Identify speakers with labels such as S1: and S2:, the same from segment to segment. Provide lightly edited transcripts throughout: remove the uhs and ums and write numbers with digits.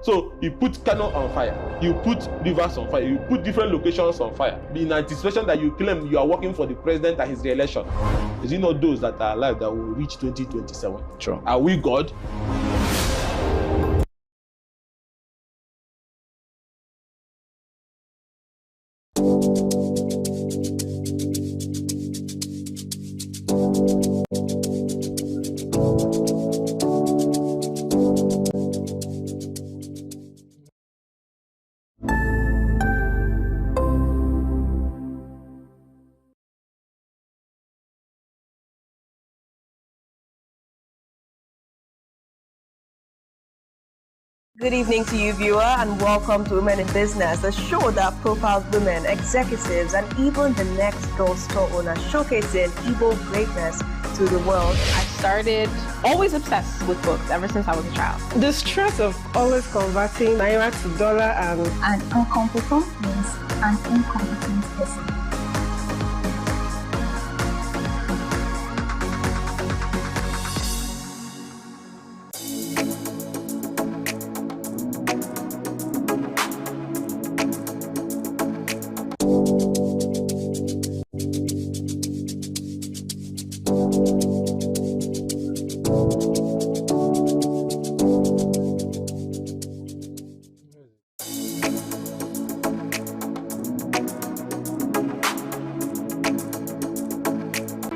S1: So you put Kano on fire, you put rivers on fire, you put different locations on fire in anticipation that you claim you are working for the president and his re-election. Is it not those that are alive that will reach 2027?
S2: Sure.
S1: Are we God?
S3: Good evening to you, viewer, and welcome to Women in Business, a show that profiles women, executives, and even the next door store owner, showcasing Igbo greatness to the world.
S4: I started always obsessed with books ever since I was a child.
S5: The stress of always converting naira to dollar and...
S6: An incompetent means an incompetent person.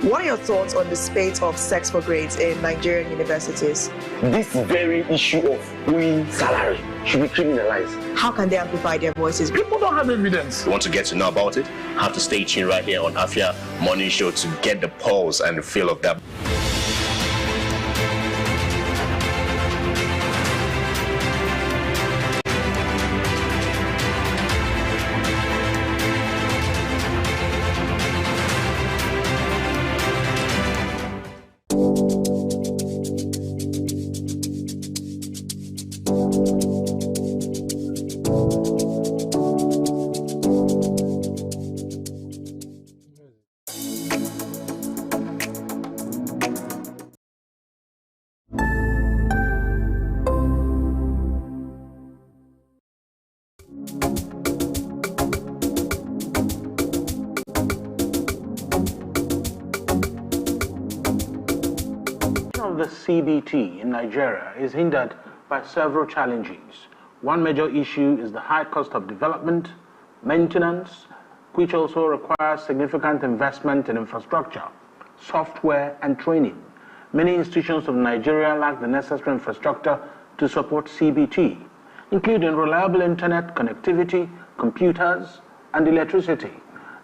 S3: What are your thoughts on the spate of sex for grades in Nigerian universities?
S7: This very issue of owing salary should be criminalized.
S3: How can they amplify their voices?
S7: People don't have evidence.
S8: You want to get to know about it? Have to stay tuned right here on Afia Morning Show to get the pulse and the feel of that.
S9: The CBT in Nigeria is hindered by several challenges. One major issue is the high cost of development, maintenance, which also requires significant investment in infrastructure, software, and training. Many institutions of Nigeria lack the necessary infrastructure to support CBT, including reliable internet connectivity, computers, and electricity.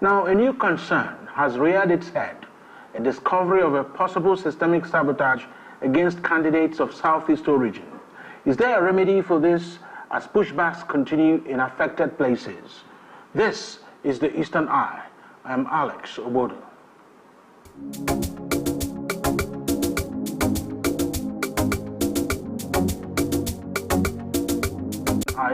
S9: Now, a new concern has reared its head: a discovery of a possible systemic sabotage against candidates of Southeast origin. Is there a remedy for this as pushbacks continue in affected places? This is the Eastern Eye. I am Alex Obodo.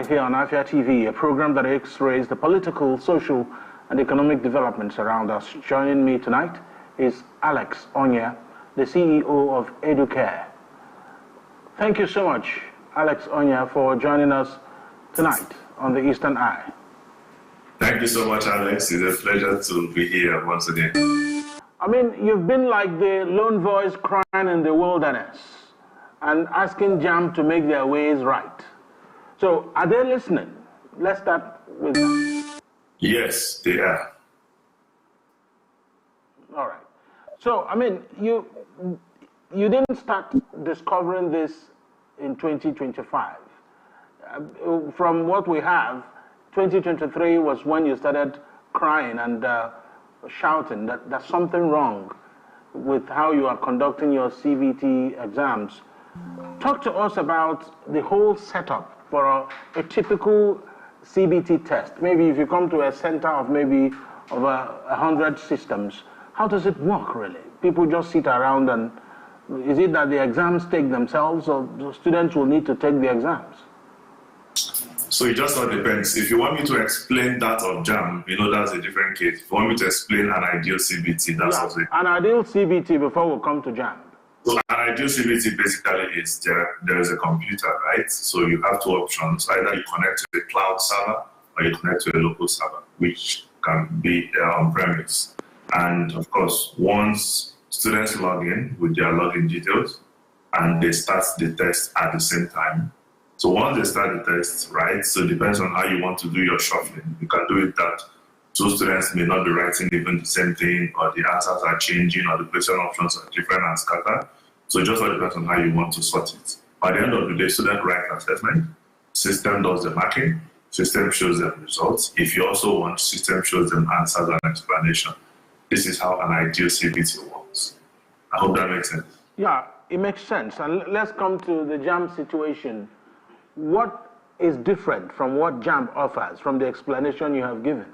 S9: Here on Afia TV, a program that x-rays the political, social, and economic developments around us. Joining me tonight is Alex Onya, the CEO of Educare. Thank you so much, Alex Onya, for joining us tonight on the Eastern Eye.
S10: Thank you so much, Alex. It's a pleasure to be here once again.
S9: I mean, you've been like the lone voice crying in the wilderness and asking JAMB to make their ways right. So, are they listening? Let's start with that.
S10: Yes, they are.
S9: All right. So, I mean, you didn't start discovering this in 2025. From what we have, 2023 was when you started crying and shouting that there's something wrong with how you are conducting your CBT exams. Talk to us about the whole setup for a typical CBT test. Maybe if you come to a center of maybe of 100 systems, how does it work really? People just sit around, and is it that the exams take themselves, or the students will need to take the exams?
S10: So it just all depends. If you want me to explain that of JAMB, that's a different case. If you want me to explain an ideal CBT, that's also it.
S9: An ideal CBT before we come to JAMB.
S10: So an ideal CBT basically is there is a computer, right? So you have two options. Either you connect to a cloud server or you connect to a local server, which can be on premise. And of course, once students log in with their login details and they start the test at the same time. So once they start the test, right? So it depends on how you want to do your shuffling. You can do it that two students may not be writing even the same thing, or the answers are changing, or the question options are different and scattered. So it just all depends on how you want to sort it. By the end of the day, student writes assessment, system does the marking, system shows them results. If you also want, system shows them answers and explanation. This is how an ideal CBT works. I hope that makes sense.
S9: Yeah, it makes sense. And let's come to the JAMB situation. What is different from what JAMB offers, from the explanation you have given?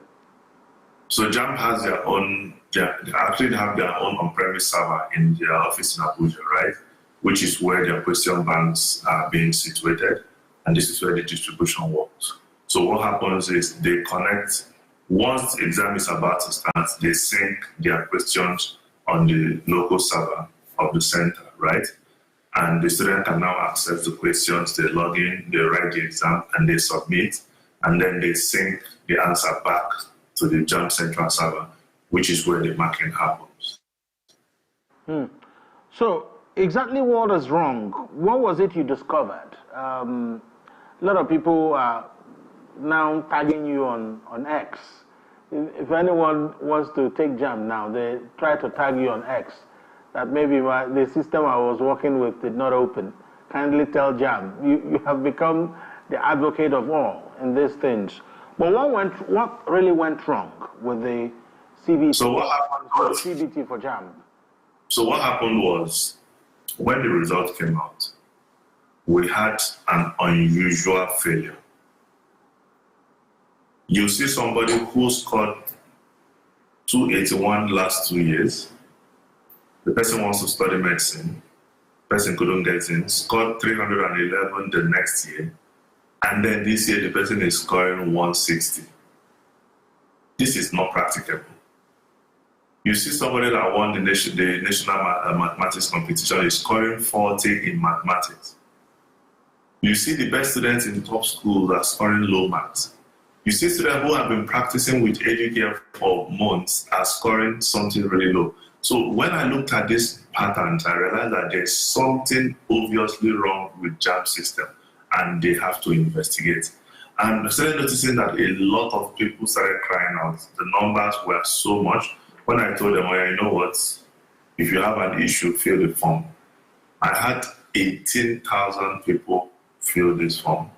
S10: So JAMB has their own, they actually have their own on-premise server in their office in Abuja, right? Which is where their question banks are being situated. And this is where the distribution works. So what happens is they connect, once the exam is about to start, they sync their questions on the local server of the center, right? And the student can now access the questions, they log in, they write the exam, and they submit, and then they sync the answer back to the JAMB central server, which is where the marking happens.
S9: So exactly what is wrong? What was it you discovered? A lot of people are now tagging you on X. If anyone wants to take JAMB now, they try to tag you on X. That maybe the system I was working with did not open. Kindly tell JAMB. You have become the advocate of all in these things. But what really went wrong with the CBT?
S10: So what happened was,
S9: CBT for JAMB?
S10: So what happened was, when the result came out, we had an unusual failure. You see somebody who scored 281 last 2 years. The person wants to study medicine. The person couldn't get in. Scored 311 the next year. And then this year, the person is scoring 160. This is not practicable. You see somebody that won the national mathematics competition is scoring 40 in mathematics. You see the best students in the top school that are scoring low marks. You see students who have been practicing with EduCare for months are scoring something really low. So when I looked at these patterns, I realized that there's something obviously wrong with JAMB system, and they have to investigate. And I started noticing that a lot of people started crying out. The numbers were so much. When I told them, well, you know what, if you have an issue, fill the form. I had 18,000 people fill this form.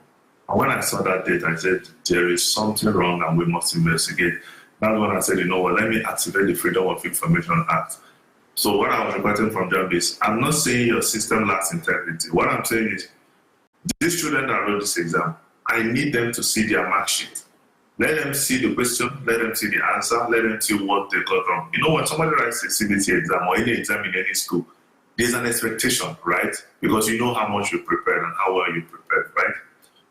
S10: And when I saw that date, I said, there is something wrong and we must investigate. That's when I said, you know what, let me activate the Freedom of Information Act. So what I was requesting from JAMB is, I'm not saying your system lacks integrity. What I'm saying is, these children that wrote this exam, I need them to see their mark sheet. Let them see the question, let them see the answer, let them see what they got wrong. You know, when somebody writes a CBT exam or any exam in any school, there's an expectation, right? Because you know how much you prepared and how well you prepared, right?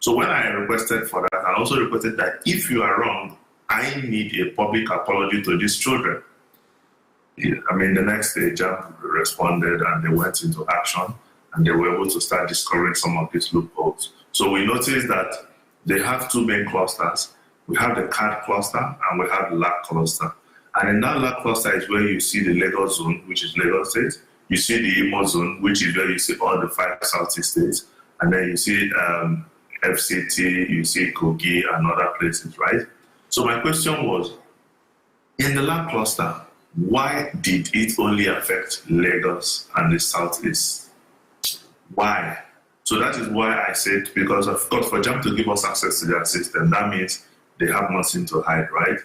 S10: So when I requested for that, I also requested that if you are wrong, I need a public apology to these children. I mean, the next day, JAMB responded and they went into action and they were able to start discovering some of these loopholes. So we noticed that they have two main clusters. We have the CAD cluster and we have the LAC cluster. And in that LAC cluster is where you see the Lagos zone, which is Lagos State. You see the Imo zone, which is where you see all the 5 Southeast states. And then you see FCT, you see Kogi and other places, right? So my question was, in the LAC cluster, why did it only affect Lagos and the Southeast? Why? So that is why I said, because of course for JAMB to give us access to their system, that means they have nothing to hide, right?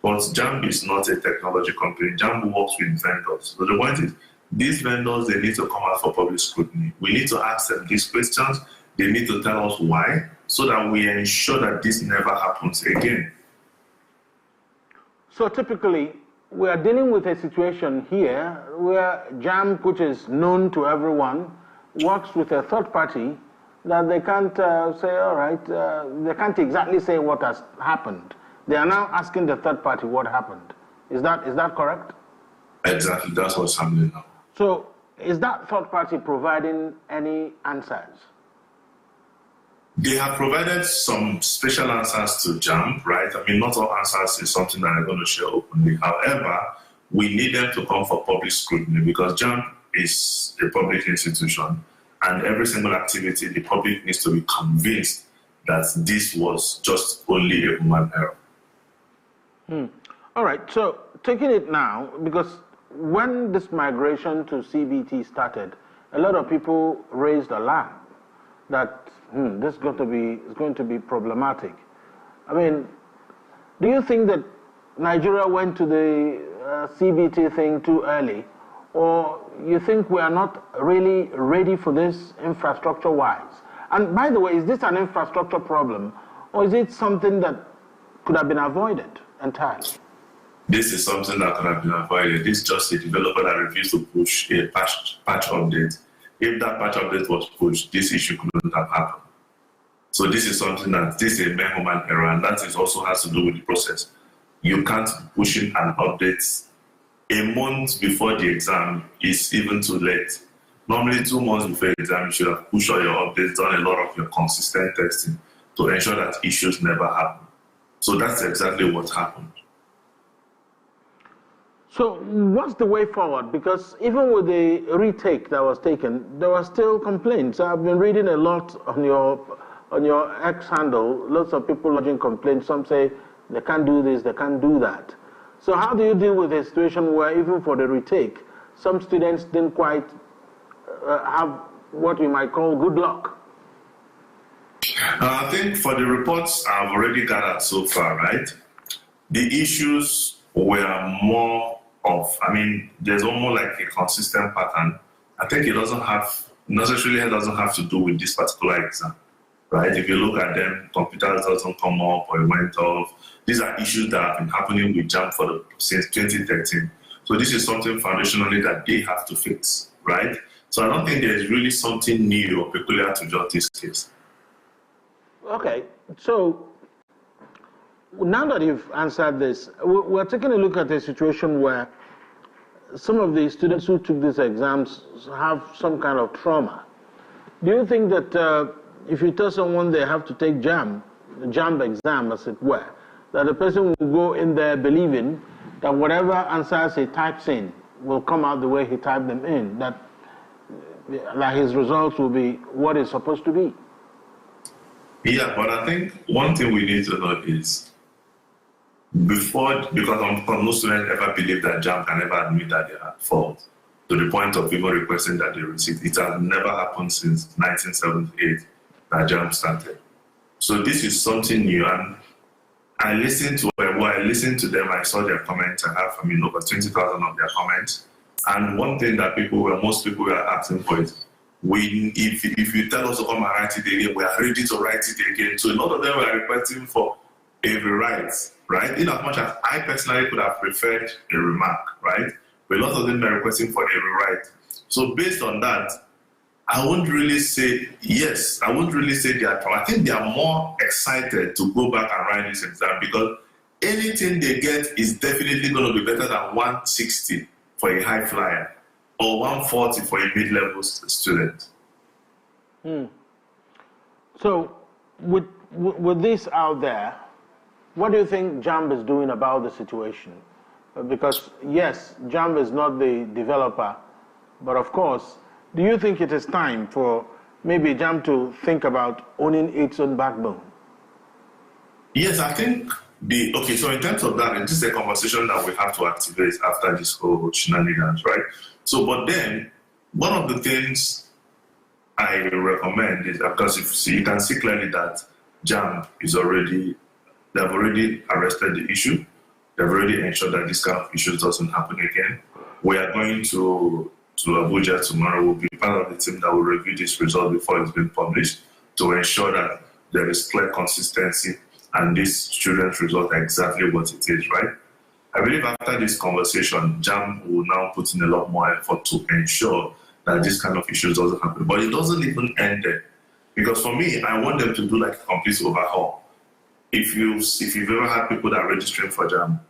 S10: But JAMB is not a technology company. JAMB works with vendors. So the point is, these vendors, they need to come out for public scrutiny. We need to ask them these questions. They need to tell us why, so that we ensure that this never happens again.
S9: So typically, we are dealing with a situation here where JAMB, which is known to everyone, works with a third party that they can't say, all right, they can't exactly say what has happened. They are now asking the third party what happened. Is that correct?
S10: Exactly, that's what's happening now.
S9: So is that third party providing any answers?
S10: They have provided some special answers to JAMB, right? I mean, not all answers is something that I'm going to share openly. However, we need them to come for public scrutiny because JAMB is a public institution, and every single activity, the public needs to be convinced that this was just only a human error.
S9: All right, so taking it now, because when this migration to CBT started, a lot of people raised alarm that this is going to be problematic. I mean, do you think that Nigeria went to the CBT thing too early, or you think we are not really ready for this infrastructure-wise? And by the way, is this an infrastructure problem, or is it something that could have been avoided entirely?
S10: This is something that could have been avoided. This is just a developer that refused to push a patch update. If that patch update was pushed, this issue couldn't have happened. So this is something that, this is a mere human error, and that is also has to do with the process. You can't push in an update a month before the exam is even too late. Normally 2 months before the exam, you should have pushed all your updates, done a lot of your consistent testing to ensure that issues never happen. So that's exactly what happened.
S9: So what's the way forward? Because even with the retake that was taken, there were still complaints. I've been reading a lot on your X handle, lots of people lodging complaints. Some say they can't do this, they can't do that. So how do you deal with a situation where even for the retake, some students didn't quite have what we might call good luck?
S10: I think for the reports I've already gathered so far, right, the issues were more of, I mean, there's almost like a consistent pattern. I think it doesn't have to do with this particular exam, right? If you look at them, computers doesn't come up or it went off. These are issues that have been happening with JAMB since 2013. So this is something foundationally that they have to fix, right? So I don't think there's really something new or peculiar to just this case.
S9: Okay, so now that you've answered this, we're taking a look at a situation where some of the students who took these exams have some kind of trauma. Do you think that if you tell someone they have to take JAMB exam, as it were, that the person will go in there believing that whatever answers he types in will come out the way he typed them in, that his results will be what it's supposed to be?
S10: Yeah, but I think one thing we need to know is, because no student ever believed that JAMB can ever admit that they are at fault, to the point of even requesting that they receive. It has never happened since 1978 that JAMB started. So this is something new, and I listened to them, I saw their comments. I have, over 20,000 of their comments. And one thing that most people were asking for is, if you tell us to come and write it again, we are ready to write it again. So a lot of them were requesting for a rewrite, right? In as much as I personally could have preferred a remark, right? But a lot of them were requesting for a rewrite. So based on that, I wouldn't really say yes. I wouldn't really say they are. I think they are more excited to go back and write this exam because anything they get is definitely going to be better than 160 for a high flyer or 140 for a mid-level student.
S9: So with this out there, what do you think JAMB is doing about the situation? Because yes, JAMB is not the developer, but of course, do you think it is time for maybe JAMB to think about owning its own backbone?
S10: Yes, I think so in terms of that, this is a conversation that we have to activate after this whole shenanigans, right? So, but then, one of the things I recommend is, because you can see clearly that JAMB they've already arrested the issue. They've already ensured that this kind of issues doesn't happen again. We are going to Abuja tomorrow. We'll be part of the team that will review this result before it's been published to ensure that there is clear consistency and these students' results are exactly what it is, right? I believe after this conversation, JAMB will now put in a lot more effort to ensure that this kind of issues doesn't happen. But it doesn't even end there. Because for me, I want them to do like a complete overhaul. If you've ever had people that are registering for JAMB,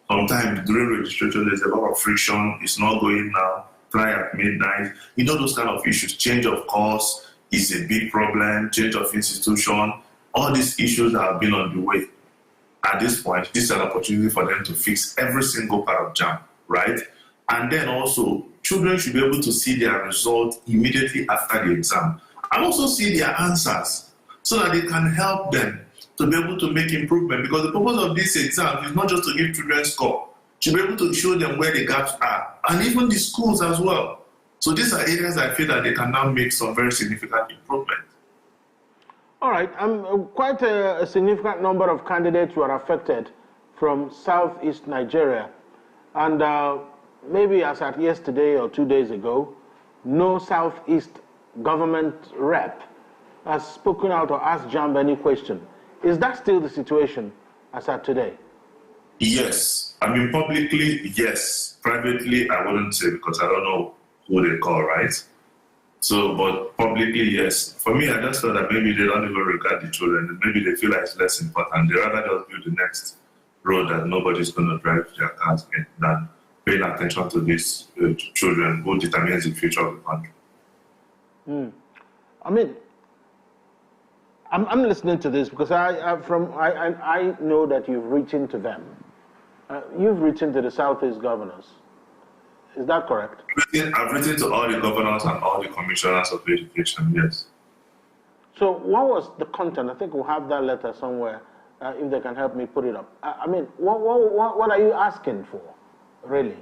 S10: sometimes during registration, there's a lot of friction. It's not going now. fly at midnight. You know, those kind of issues. Change of course is a big problem. Change of institution. All these issues that have been on the way. At this point, this is an opportunity for them to fix every single part of JAMB, right? And then also, children should be able to see their result immediately after the exam and also see their answers so that they can help them to be able to make improvement, because the purpose of this exam is not just to give children score, to be able to show them where the gaps are, and even the schools as well. So these are areas I feel that they can now make some very significant improvement.
S9: All right, quite a significant number of candidates were affected from southeast Nigeria, and maybe as at yesterday or 2 days ago, no southeast government rep has spoken out or asked JAMB any question. Is that still the situation as at today?
S10: Yes. I mean, publicly, yes. Privately, I wouldn't say, because I don't know who they call, right? So, but publicly, yes. For me, I just thought that maybe they don't even regard the children, and maybe they feel like it's less important. They rather just build the next road that nobody's going to drive their cars in than paying attention to these children who determines the future of the country.
S9: I mean, I'm listening to this because I know that you've written to them. You've written to the Southeast governors. Is that correct?
S10: I've written to all the governors and all the commissioners of education, yes.
S9: So what was the content? I think we'll have that letter somewhere, if they can help me put it up. I mean, what are you asking for, really?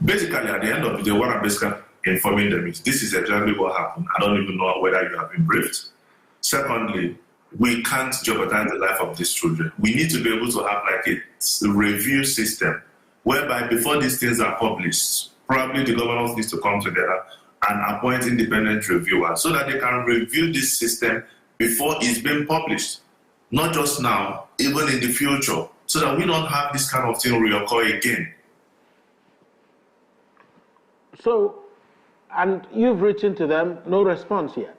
S10: Basically, at the end of the day, what I'm basically informing them is this is exactly what happened. I don't even know whether you have been briefed. Secondly, we can't jeopardize the life of these children. We need to be able to have like a review system whereby before these things are published, probably the governors need to come together and appoint independent reviewers so that they can review this system before it's been published. Not just now, even in the future, so that we don't have this kind of thing reoccur again.
S9: So, and you've written to them, no response yet?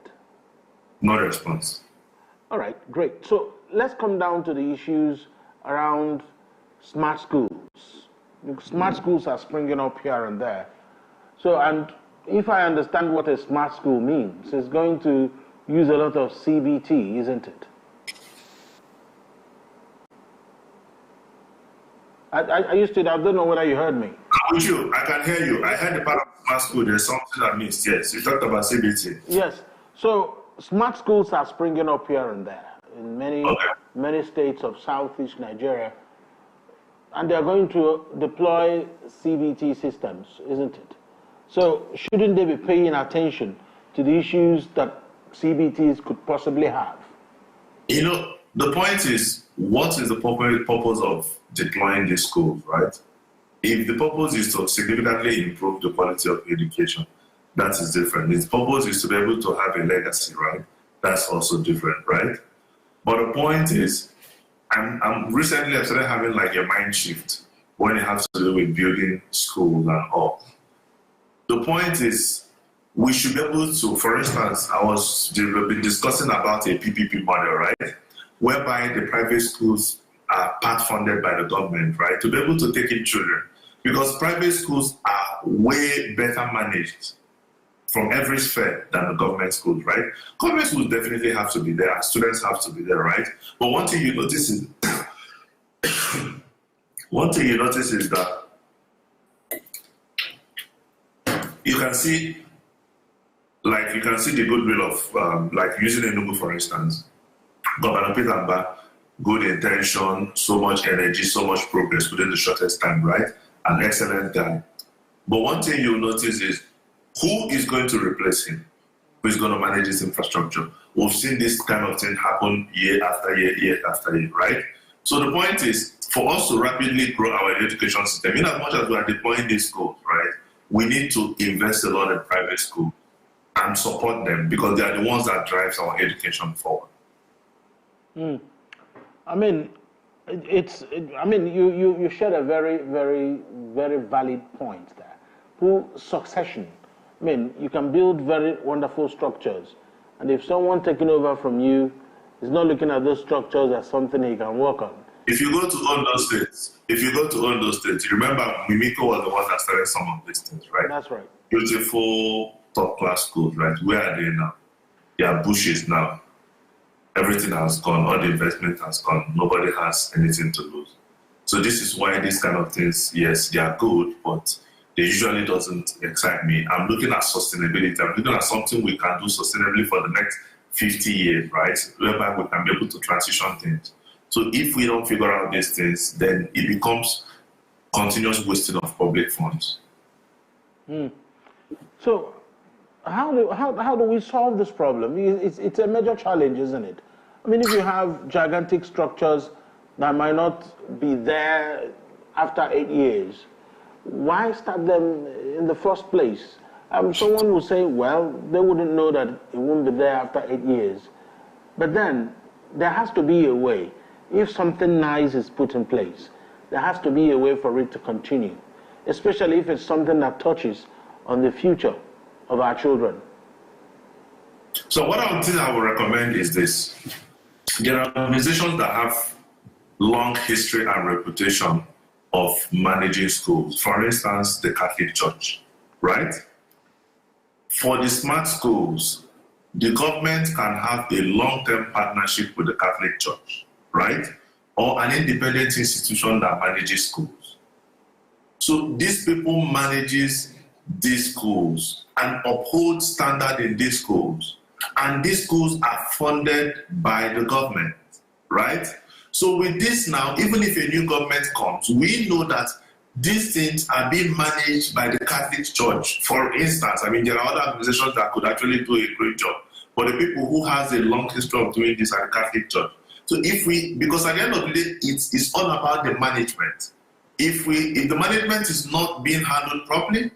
S10: No response.
S9: All right, great. So let's come down to the issues around smart schools. Smart schools are springing up here and there. So, and if I understand what a smart school means, it's going to use a lot of CBT, isn't it? I used to, I don't know whether you heard me.
S10: I'm with you, I can hear you. I heard the part of smart school, there's something I missed, yes. You talked about CBT.
S9: Yes, so smart schools are springing up here and there in many states of southeast Nigeria. And they're going to deploy CBT systems, isn't it? So shouldn't they be paying attention to the issues that CBTs could possibly have?
S10: You know, the point is, what is the purpose of deploying these schools, right? If the purpose is to significantly improve the quality of education, that is different. Its purpose is to be able to have a legacy, right? That's also different, right? But the point is, recently I started having like a mind shift when it has to do with building schools and all. The point is, we should be able to, for instance, we've been discussing about a PPP model, right? Whereby the private schools are part funded by the government, right? To be able to take in children. Because private schools are way better managed from every sphere than the government schools, right? Government schools definitely have to be there, students have to be there, right? But one thing you notice is that you can see the goodwill of like using Enugu, for instance. Governor Peter Mbah, good intention, so much energy, so much progress within the shortest time, right? An excellent guy. But one thing you'll notice is who is going to replace him? Who is going to manage this infrastructure? We've seen this kind of thing happen year after year, year after year, right? So the point is, for us to rapidly grow our education system, in as much as we are deploying these schools, right, we need to invest a lot in private schools and support them because they are the ones that drive our education forward.
S9: I mean, you shared a very, very, very valid point there. Full succession. I mean, you can build very wonderful structures, and if someone taking over from you is not looking at those structures as something he can work on,
S10: if you go to Ondo State, remember Mimiko was the one that started some of these things, right?
S9: That's right.
S10: Beautiful top-class schools, right? Where are they now? They are bushes now. Everything has gone. All the investment has gone. Nobody has anything to lose. So this is why these kind of things, yes, they are good, but they usually doesn't excite me. I'm looking at sustainability. I'm looking at something we can do sustainably for the next 50 years, right? Whereby we can be able to transition things. So if we don't figure out these things, then it becomes continuous wasting of public funds.
S9: So how do we solve this problem? It's a major challenge, isn't it? I mean, if you have gigantic structures that might not be there after 8 years, why start them in the first place? Someone will say, well, they wouldn't know that it won't be there after 8 years. But then there has to be a way. If something nice is put in place, there has to be a way for it to continue, especially if it's something that touches on the future of our children.
S10: So what I would recommend is this. There are organizations that have long history and reputation of managing schools. For instance, the Catholic Church, right? For the smart schools, the government can have a long-term partnership with the Catholic Church, right? Or an independent institution that manages schools. So these people manages these schools and uphold standard in these schools. And these schools are funded by the government, right? So with this now, even if a new government comes, we know that these things are being managed by the Catholic Church. For instance, I mean, there are other organizations that could actually do a great job. But the people who has a long history of doing this are the Catholic Church. So because at the end of the day, it's all about the management. If the management is not being handled properly,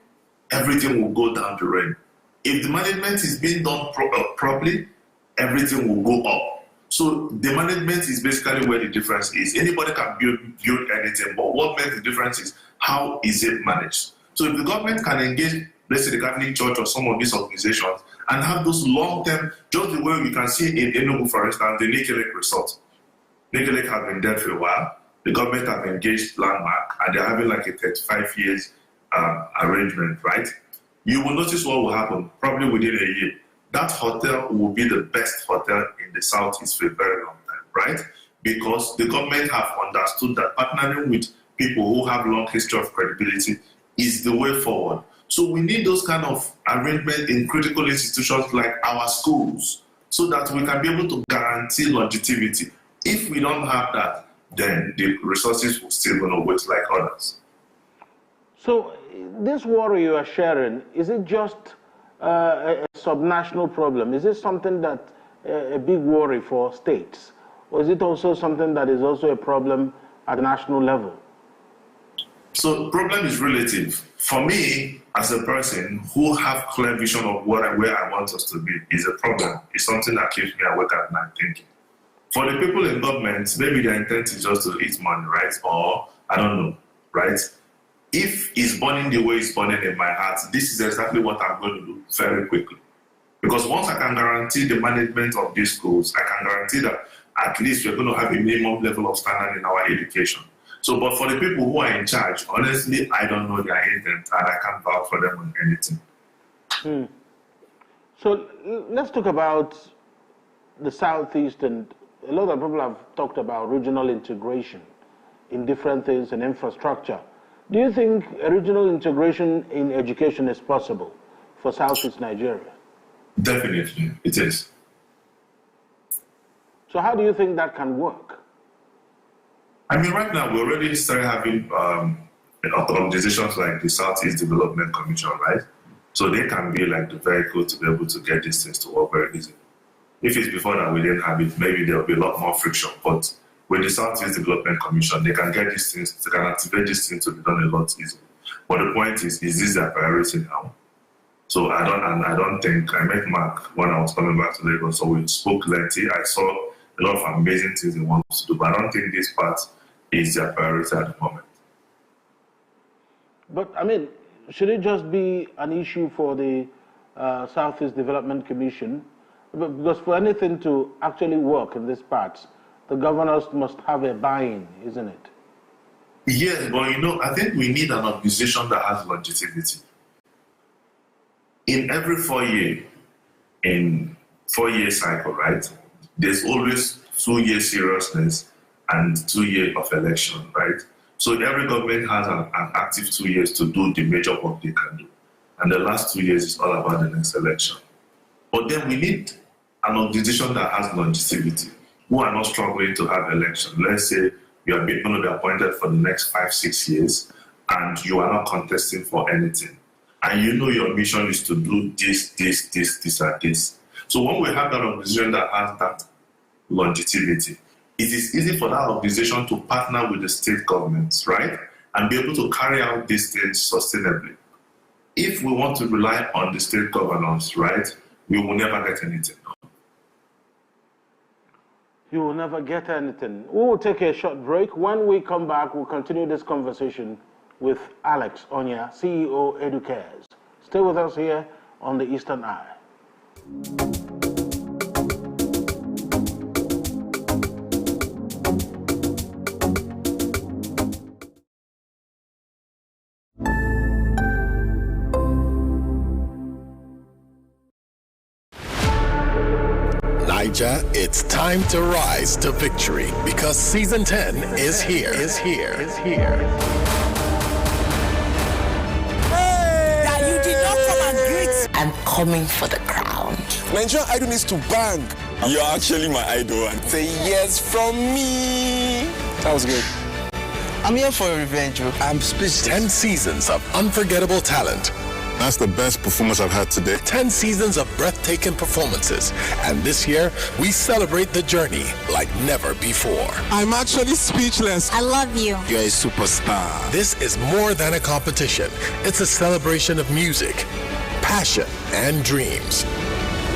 S10: everything will go down the drain. If the management is being done properly, everything will go up. So the management is basically where the difference is. Anybody can build anything, but what makes the difference is how is it managed. So if the government can engage, let's say the Catholic Church or some of these organizations, and have those long-term, just the way we can see in Enugu, for instance, the Nike Lake Resort. Nike Lake has been there for a while. The government have engaged Landmark, and they're having like a 35 years arrangement, right? You will notice what will happen probably within a year. That hotel will be the best hotel in the Southeast for a very long time, right? Because the government have understood that partnering with people who have long history of credibility is the way forward. So we need those kind of arrangements in critical institutions like our schools so that we can be able to guarantee longevity. If we don't have that, then the resources will still going to waste like others.
S9: So this worry you are sharing, is it just a subnational problem? Is it something that a big worry for states? Or is it also something that is also a problem at the national level?
S10: So the problem is relative. For me, as a person who have clear vision of what and where I want us to be, is a problem. It's something that keeps me awake at night thinking. For the people in government, maybe their intent is just to eat money, right? Or, I don't know, right? If it's burning the way it's burning in my heart, this is exactly what I'm going to do very quickly. Because once I can guarantee the management of these schools, I can guarantee that at least we're going to have a minimum level of standard in our education. So, but for the people who are in charge, honestly, I don't know their intent and I can't vouch for them on anything.
S9: So let's talk about the Southeast, and a lot of people have talked about regional integration in different things and infrastructure. Do you think a regional integration in education is possible for Southeast Nigeria?
S10: Definitely, it is.
S9: So how do you think that can work?
S10: I mean, right now, we already started having organizations like the Southeast Development Commission, right? So they can be like the vehicle to be able to get these things to work very easily. If it's before that we didn't have it, maybe there'll be a lot more friction. But with the Southeast Development Commission, they can get these things, they can activate these things to be done a lot easier. But the point is this their priority now? So I don't think, I met Mark when I was coming back to Lagos, so we spoke plenty. I saw a lot of amazing things they want to do, but I don't think this part is their priority at the moment.
S9: But I mean, should it just be an issue for the Southeast Development Commission? Because for anything to actually work in these parts, the governors must have a buy-in, isn't it?
S10: Yes, but I think we need an organization that has longevity. In every 4-year cycle, right, there's always 2-year seriousness and 2 years of election, right? So every government has an active 2 years to do the major work they can do. And the last 2 years is all about the next election. But then we need an organization that has longevity, who are not struggling to have election. Let's say you are going to be appointed for the next 5-6 years, and you are not contesting for anything. And your mission is to do this, and this. So when we have that organization that has that longevity, it is easy for that organization to partner with the state governments, right? And be able to carry out these things sustainably. If we want to rely on the state governors, right, we will never get anything done.
S9: You will never get anything. We will take a short break. When we come back, we'll continue this conversation with Alex Onya, CEO Educares. Stay with us here on the Eastern Eye.
S2: Niger, it's time to rise to victory because season 10 is here.
S11: You did not come and greet. I'm coming for the crown.
S12: Nigerian Idol needs to bang. You're actually my idol. And say yes from me. That was good. I'm here for a revenge. I'm speechless.
S2: 10 seasons of unforgettable talent.
S13: That's the best performance I've had today.
S2: 10 seasons of breathtaking performances. And this year, we celebrate the journey like never before.
S12: I'm actually speechless.
S11: I love you.
S12: You're a superstar.
S2: This is more than a competition. It's a celebration of music, passion, and dreams.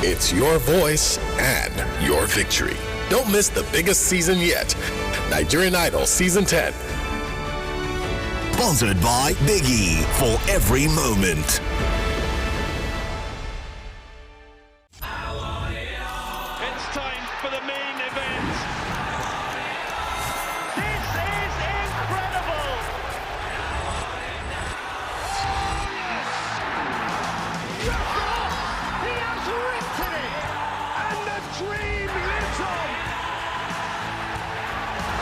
S2: It's your voice and your victory. Don't miss the biggest season yet. Nigerian Idol Season 10.
S14: Sponsored by Biggie for every moment.
S15: It's time for the main event. This is incredible. Russell, he has written it, and the dream lives on.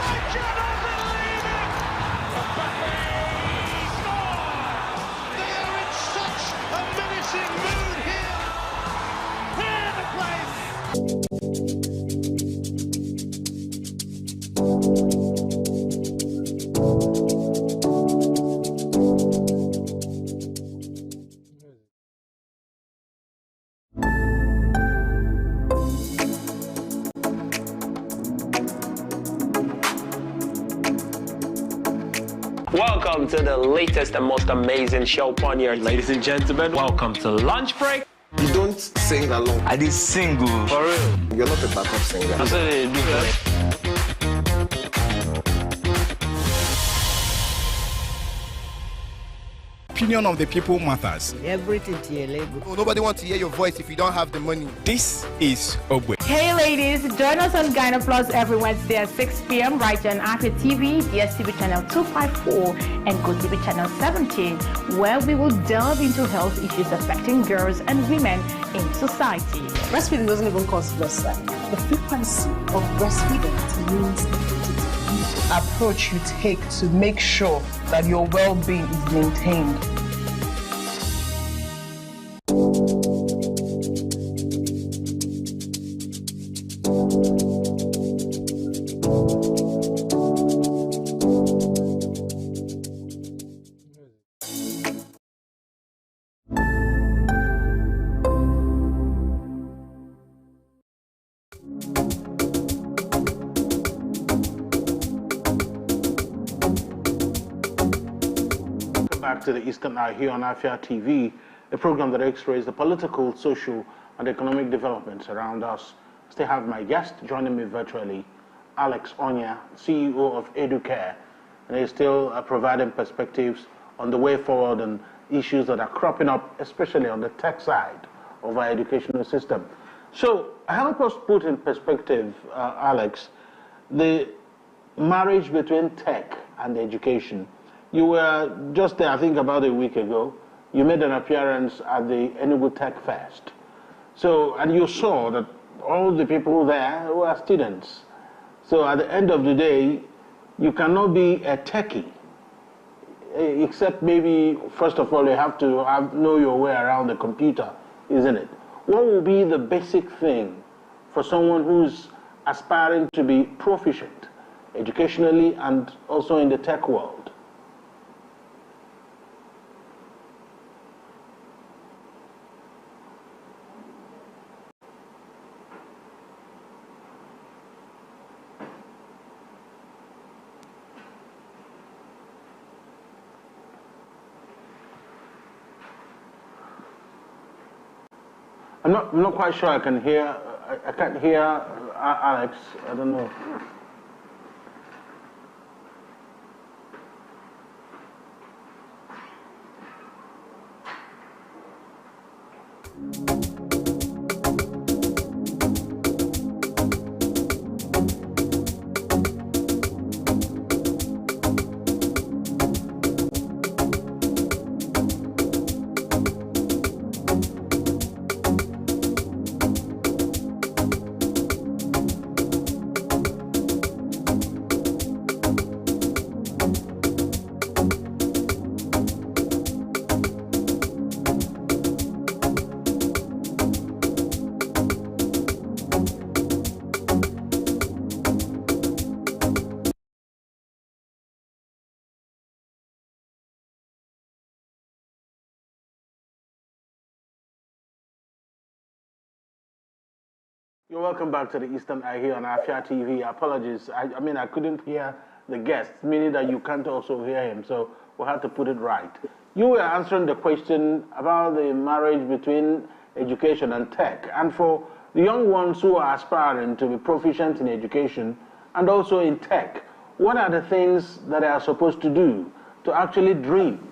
S15: I cannot believe it. Mood here. Hear the place.
S16: Welcome to the latest and most amazing show on here. Ladies and gentlemen, welcome to Lunch Break.
S7: You don't sing along.
S12: I did single.
S16: For real.
S7: You're not a backup singer.
S16: That's what they do.
S17: Opinion of the people matters.
S5: Everything to your label.
S18: Nobody wants to hear your voice if you don't have the money.
S17: This is Ogwe.
S4: Hey ladies, join us on Gyna Plus every Wednesday at 6 p.m. right here on Africa TV, DSTV channel 254 and GoTV channel 17, where we will delve into health issues affecting girls and women in society.
S5: Breastfeeding doesn't even cause breastfeeding. The frequency of breastfeeding means the approach you take to make sure that your well-being is maintained.
S9: To the Eastern Eye here on Afia TV, a program that x-rays the political, social, and economic developments around us. I still have my guest joining me virtually, Alex Onya, CEO of Educare, and he's still providing perspectives on the way forward and issues that are cropping up, especially on the tech side of our educational system. So help us put in perspective, Alex, the marriage between tech and education. You were just there, I think, about a week ago. You made an appearance at the Enugu Tech Fest. So, and you saw that all the people there were students. So at the end of the day, you cannot be a techie, except maybe, first of all, you have to know your way around the computer, isn't it? What will be the basic thing for someone who's aspiring to be proficient educationally and also in the tech world? I'm not quite sure I can hear. I can't hear Alex. I don't know. You're welcome back to the Eastern Eye here on Afia TV. Apologies. I mean, I couldn't hear the guest, meaning that you can't also hear him, so we'll have to put it right. You were answering the question about the marriage between education and tech. And for the young ones who are aspiring to be proficient in education and also in tech, what are the things that they are supposed to do to actually dream?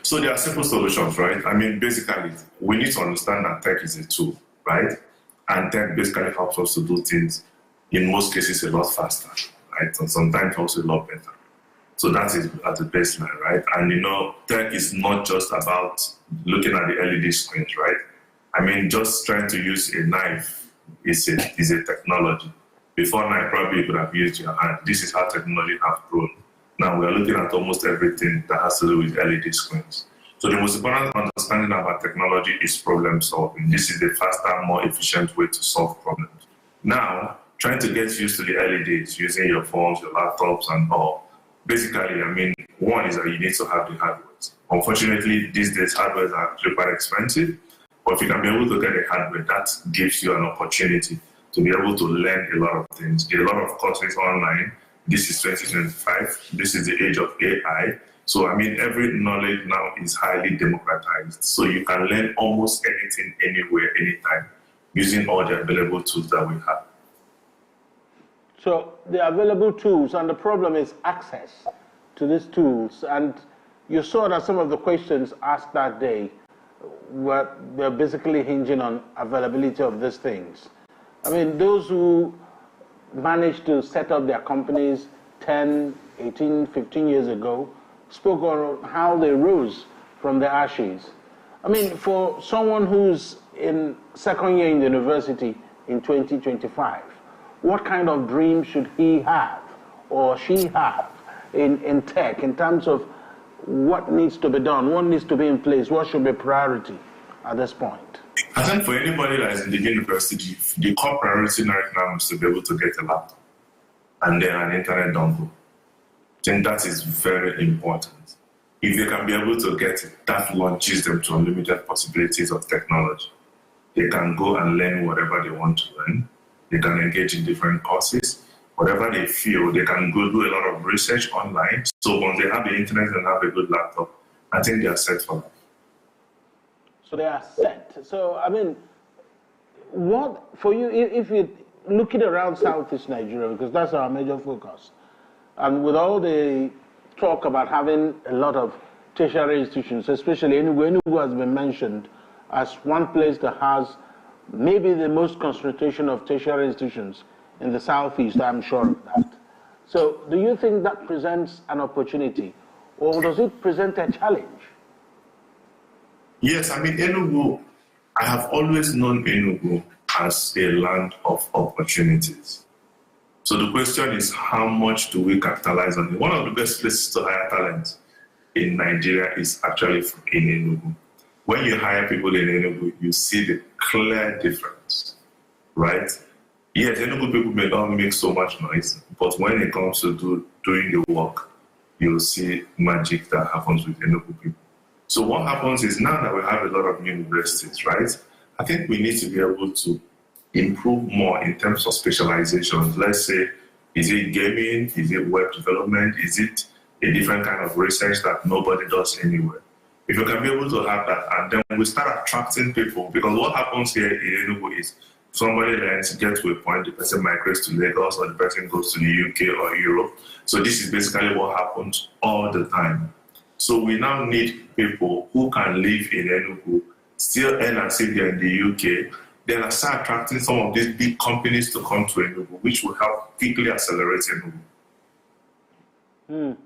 S10: So there are simple solutions, right? I mean, basically, we need to understand that tech is a tool, right? And tech basically helps us to do things, in most cases, a lot faster, right? And sometimes also a lot better. So that is at the baseline, right? And you know, tech is not just about looking at the LED screens, right? I mean, just trying to use a knife is a technology. Before now, probably you could have used your hand. This is how technology has grown. Now we are looking at almost everything that has to do with LED screens. So the most important understanding about technology is problem solving. This is the faster, more efficient way to solve problems. Now, trying to get used to the LEDs, using your phones, your laptops, and all. Basically, I mean, one is that you need to have the hardware. Unfortunately, these days, hardware are actually quite expensive. But if you can be able to get a hardware, that gives you an opportunity to be able to learn a lot of things. There are a lot of courses online. This is 2025. This is the age of AI. So, I mean, every knowledge now is highly democratized. So you can learn almost anything, anywhere, anytime, using all the available tools that we have.
S9: So the available tools, and the problem is access to these tools. And you saw that some of the questions asked that day were basically hinging on availability of these things. I mean, those who managed to set up their companies 10, 18, 15 years ago spoke on how they rose from the ashes. I mean, for someone who's in second year in university in 2025, what kind of dream should he have or she have in tech in terms of what needs to be done, what needs to be in place, what should be priority at this point?
S10: I think for anybody that is in the university, the core priority right now is to be able to get a laptop and then an internet dongle. I think that is very important. If they can be able to get it, that launches them to unlimited possibilities of technology. They can go and learn whatever they want to learn. They can engage in different courses. Whatever they feel, they can go do a lot of research online. So once they have the internet and have a good laptop, I think they are set for life.
S9: So they are set. So, I mean, what, for you, if you're looking around Southeast Nigeria, because that's our major focus, and with all the talk about having a lot of tertiary institutions, especially Enugu has been mentioned as one place that has maybe the most concentration of tertiary institutions in the southeast, I'm sure of that. So do you think that presents an opportunity, or does it present a challenge?
S10: Yes, I mean, Enugu, I have always known Enugu as a land of opportunities. So the question is, how much do we capitalize on it? One of the best places to hire talent in Nigeria is actually in Enugu. When you hire people in Enugu, you see the clear difference, right? Yes, Enugu people may not make so much noise, but when it comes to doing the work, you'll see magic that happens with Enugu people. So what happens is, now that we have a lot of new universities, right? I think we need to be able to improve more in terms of specializations. Let's say, is it gaming? Is it web development? Is it a different kind of research that nobody does anywhere? If you can be able to have that, and then we start attracting people, because what happens here in Enugu is somebody learns, gets to a point, the person migrates to Lagos, or the person goes to the UK or Europe. So this is basically what happens all the time. So we now need people who can live in Enugu, still earn as if they're in the UK, then start attracting some of these big companies to come to Enugu, which will help quickly accelerate Enugu.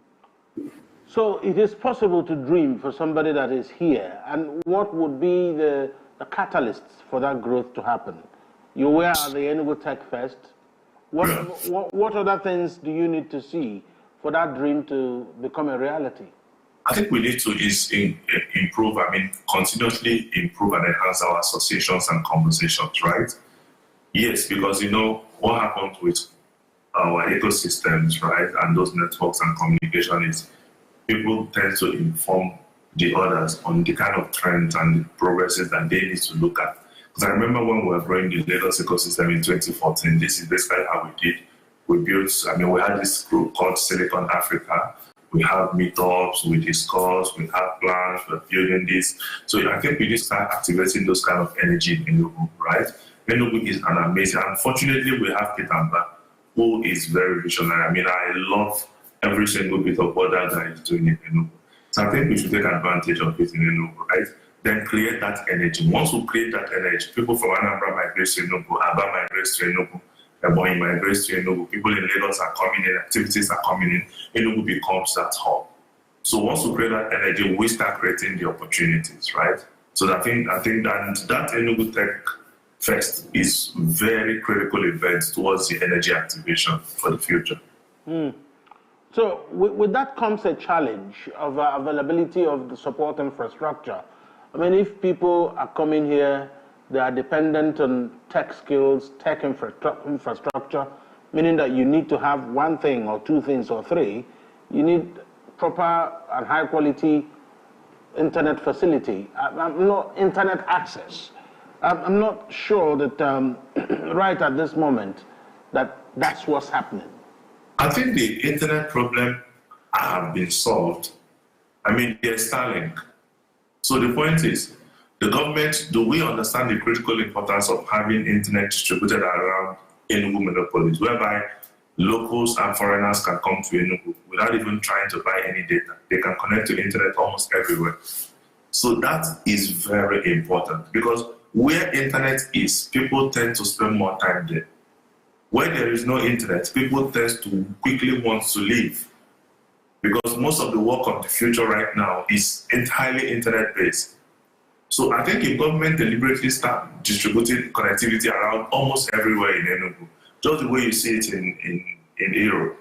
S9: So it is possible to dream for somebody that is here. And what would be the catalysts for that growth to happen? You were at the Enugu Tech Fest. What other things do you need to see for that dream to become a reality?
S10: I think we need to improve, continuously improve and enhance our associations and conversations, right? Yes, because what happens with our ecosystems, right, and those networks and communication is people tend to inform the others on the kind of trends and the progresses that they need to look at. Because I remember when we were growing the Lagos ecosystem in 2014, this is basically how we did. We had this group called Silicon Africa. We have meetups, we discuss, we have plans, we're building this. So I think we need to start activating those kind of energy in Enugu, right? Enugu is an amazing, unfortunately we have Kitamba, who is very visionary. I love every single bit of what that guy is doing in Enugu. So I think we should take advantage of it in Enugu, right? Then create that energy. Once we create that energy, people from Anambra migrate to Enugu, Aba migrates to Enugu, Ebonyi migrates to Enugu, people in Lagos are coming in, activities are coming in, Enugu becomes that hub. So once we create that energy, we start creating the opportunities, right? So I think that Enugu Tech Fest is very critical event towards the energy activation for the future.
S9: So with that comes a challenge of availability of the support infrastructure. If people are coming here, they are dependent on tech skills, tech infrastructure, meaning that you need to have one thing or two things or three. You need proper and high quality internet facility, internet access. I'm not sure that right at this moment that's what's happening.
S10: I think the internet problem have been solved. There's Starlink. So the point is, the government, do we understand the critical importance of having internet distributed around Enugu metropolis, whereby locals and foreigners can come to Enugu without even trying to buy any data? They can connect to the internet almost everywhere. So that is very important, because where internet is, people tend to spend more time there. Where there is no internet, people tend to quickly want to leave, because most of the work of the future right now is entirely internet-based. So I think if government deliberately start distributing connectivity around almost everywhere in Enugu, just the way you see it in Europe,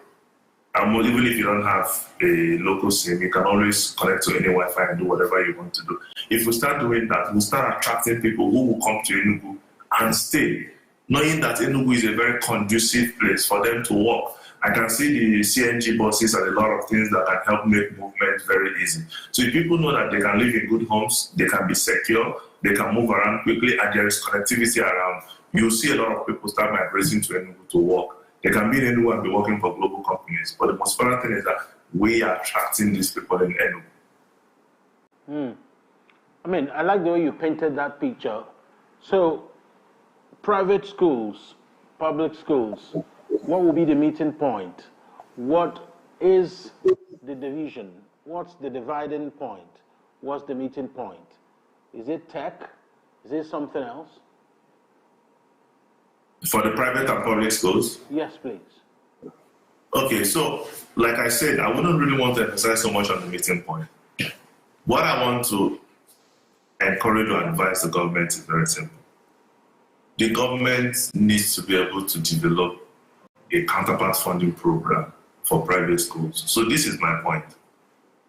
S10: even if you don't have a local SIM, you can always connect to any Wi-Fi and do whatever you want to do. If we start doing that, we'll start attracting people who will come to Enugu and stay, knowing that Enugu is a very conducive place for them to work. I can see the CNG buses and a lot of things that can help make movement very easy. So if people know that they can live in good homes, they can be secure, they can move around quickly, and there is connectivity around, you'll see a lot of people start migrating to Enugu to work. They can be in Enugu and be working for global companies. But the most important thing is that we are attracting these people in Enugu.
S9: I like the way you painted that picture. So private schools, public schools, what will be the meeting point? What is the division? What's the dividing point? What's the meeting point? Is it tech? Is it something else?
S10: For the private and public schools?
S9: Yes, please.
S10: Okay, so like I said, I wouldn't really want to emphasize so much on the meeting point. What I want to encourage or advise the government is very simple. The government needs to be able to develop a counterpart funding program for private schools. So this is my point.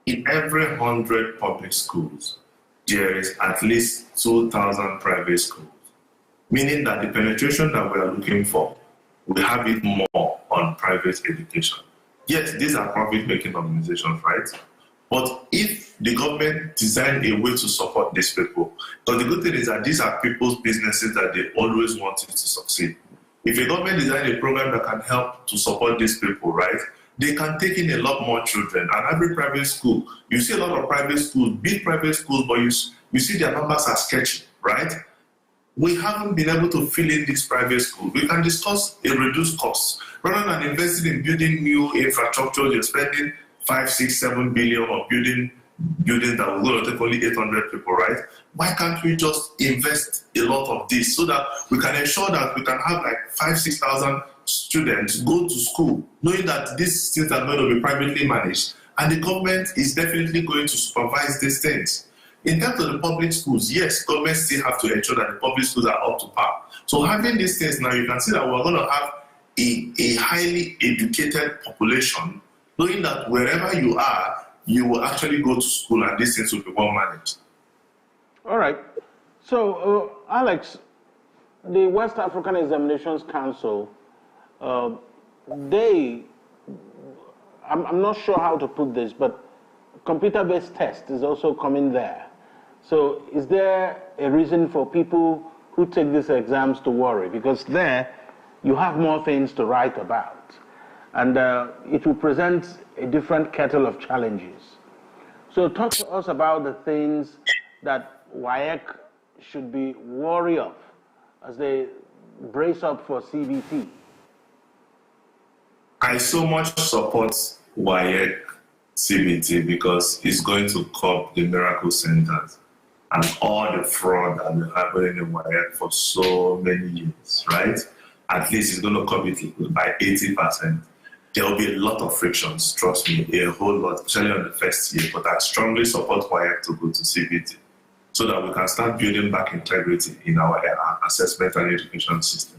S10: In every 100 public schools, there is at least 2,000 private schools, meaning that the penetration that we are looking for, we have it more on private education. Yes, these are profit-making organizations, right? But if the government design a way to support these people, because the good thing is that these are people's businesses that they always wanted to succeed. If a government design a program that can help to support these people, right, they can take in a lot more children. And every private school, you see a lot of private schools, big private schools, but you see their numbers are sketchy, right? We haven't been able to fill in these private schools. We can discuss a reduced cost. Rather than investing in building new infrastructure, you're spending 5, 6, 7 billion on building buildings that will go to take only 800 people, right? Why can't we just invest a lot of this so that we can ensure that we can have like 5,000, 6,000 students go to school, knowing that these things are going to be privately managed, and the government is definitely going to supervise these things. In terms of the public schools, yes, governments still have to ensure that the public schools are up to par. So having these things now, you can see that we're going to have a highly educated population, knowing that wherever you are, you will actually go to school and these things will be well managed.
S9: All right. So, Alex, the West African Examinations Council, I'm not sure how to put this, but computer-based test is also coming there. So is there a reason for people who take these exams to worry? Because there, you have more things to write about. And it will present a different kettle of challenges. So talk to us about the things that WAEC should be wary of as they brace up for CBT.
S10: I so much support WAEC CBT because it's going to curb the miracle centers and all the fraud that been happening in WAEC for so many years, right? At least it's going to curb it by 80%. There will be a lot of frictions, trust me, a whole lot, especially on the first year, but I strongly support WAEC to go to CBT so that we can start building back integrity in our assessment and education system.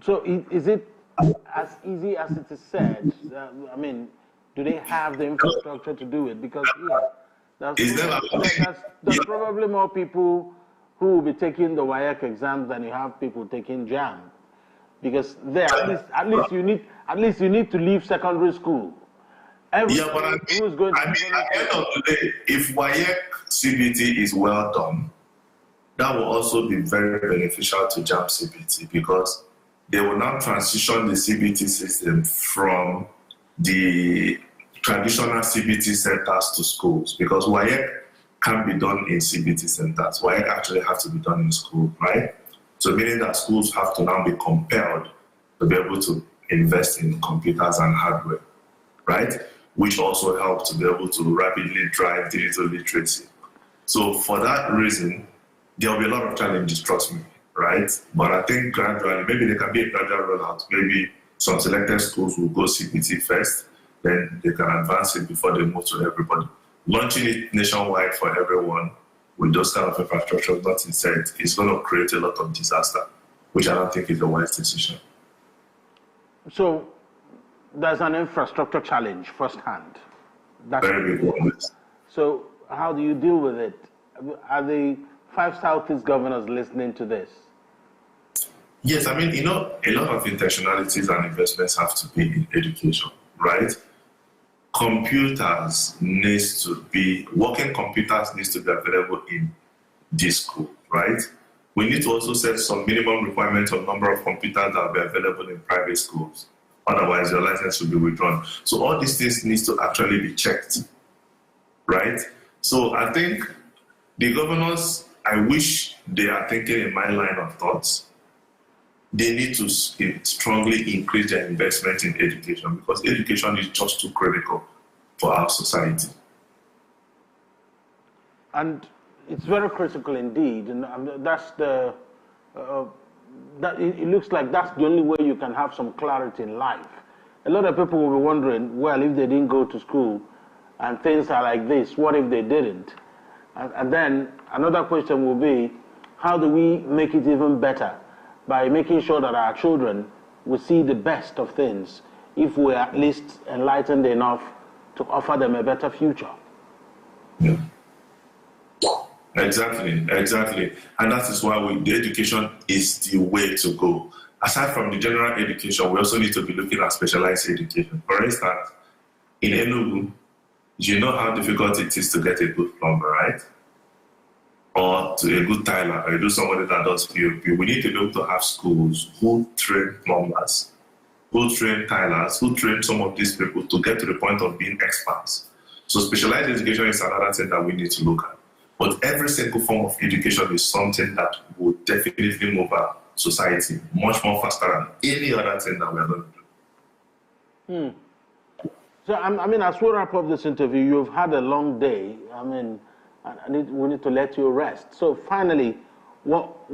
S9: So is it as easy as it is said? I mean, do they have the infrastructure to do it? Because there's probably more people who will be taking the WAEC exams than you have people taking JAM. Because there, at least you need to leave secondary school.
S10: At the end of the day, if WAEC CBT is well done, that will also be very beneficial to JAM CBT because they will now transition the CBT system from the traditional CBT centers to schools because WAEC can't be done in CBT centers. WAEC actually has to be done in school, right? So meaning that schools have to now be compelled to be able to invest in computers and hardware, right? Which also helps to be able to rapidly drive digital literacy. So for that reason, there will be a lot of challenges, trust me, right? But I think gradually, maybe there can be a gradual rollout. Maybe some selected schools will go CBT first, then they can advance it before they move to everybody. Launching it nationwide for everyone with those kind of infrastructure not inside is going to create a lot of disaster, which I don't think is a wise decision.
S9: So there's an infrastructure challenge firsthand.
S10: Very big one.
S9: So how do you deal with it? Are the 5 Southeast governors listening to this?
S10: Yes, I mean, a lot of intentionalities and investments have to be in education, right? Working computers needs to be available in this school, right? We need to also set some minimum requirements of number of computers that will be available in private schools. Otherwise, your license will be withdrawn. So all these things need to actually be checked, right? So I think the governors, I wish they are thinking in my line of thoughts. They need to strongly increase their investment in education because education is just too critical for our society.
S9: And it's very critical indeed, and that's the that it looks like that's the only way you can have some clarity in life. A lot of people will be wondering, well, if they didn't go to school and things are like this, what if they didn't? And then another question will be, how do we make it even better by making sure that our children will see the best of things if we're at least enlightened enough to offer them a better future?
S10: Yeah. Exactly. And that is why the education is the way to go. Aside from the general education, we also need to be looking at specialized education. For instance, in Enugu, you know how difficult it is to get a good plumber, right? Or to a good tiler, or do somebody that does POP. We need to be able to have schools who train plumbers, who train tilers, who train some of these people to get to the point of being experts. So specialized education is another thing that we need to look at. But every single form of education is something that will definitely move our society much more faster than any other thing that we're going to
S9: do. So, I mean, as we wrap up this interview, you've had a long day. I mean, we need to let you rest. So finally, what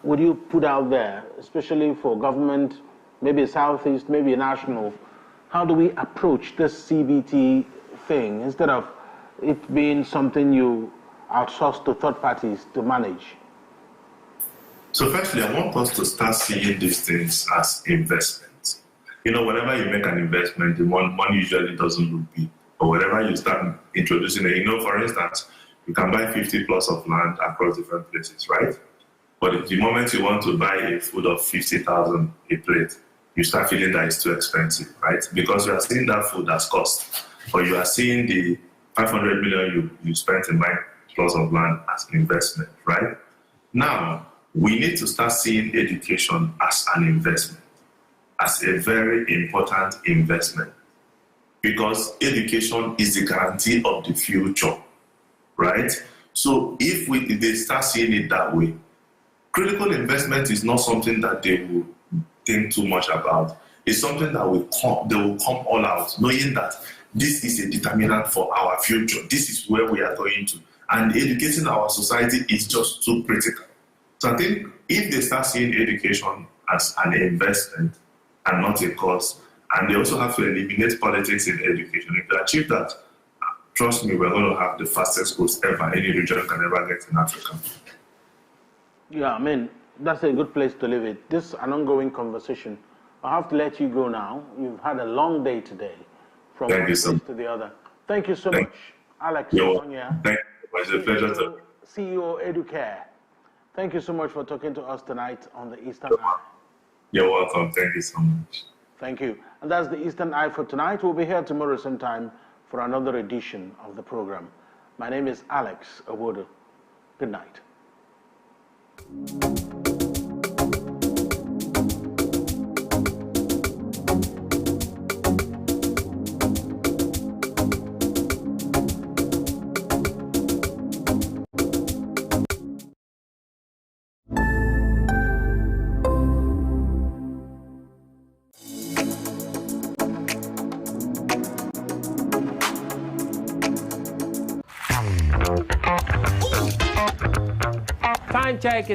S9: would you put out there, especially for government, maybe Southeast, maybe national? How do we approach this CBT thing instead of it being something you outsource to third parties to manage?
S10: So firstly, I want us to start seeing these things as investments. You know, whenever you make an investment, the money usually doesn't look big. But whenever you start introducing it, you know, for instance, you can buy 50 plus of land across different places, right? But the moment you want to buy a food of 50,000 a plate, you start feeling that it's too expensive, right? Because you are seeing that food as cost, or you are seeing the 500 million you spent in buying plots of land as an investment, right? Now, we need to start seeing education as an investment, as a very important investment, because education is the guarantee of the future, right? So if they start seeing it that way, critical investment is not something that they will think too much about. It's something that they will come all out, knowing that this is a determinant for our future. This is where we are going to. And educating our society is just too critical. So I think if they start seeing education as an investment and not a cost, and they also have to eliminate politics in education, if they achieve that, trust me, we're going to have the fastest growth ever any region can ever get in Africa.
S9: Yeah, I mean, that's a good place to leave it. This is an ongoing conversation. I have to let you go now. You've had a long day today from one place to the other. Thank you so much, Alex Sonia.
S10: Thank you. It's a pleasure to...
S9: CEO Educare. Thank you so much for talking to us tonight on the Eastern Eye.
S10: You're welcome. Thank you so much.
S9: Thank you. And that's the Eastern Eye for tonight. We'll be here tomorrow same time for another edition of the program. My name is Alex Owodo. Good night.
S16: Time check is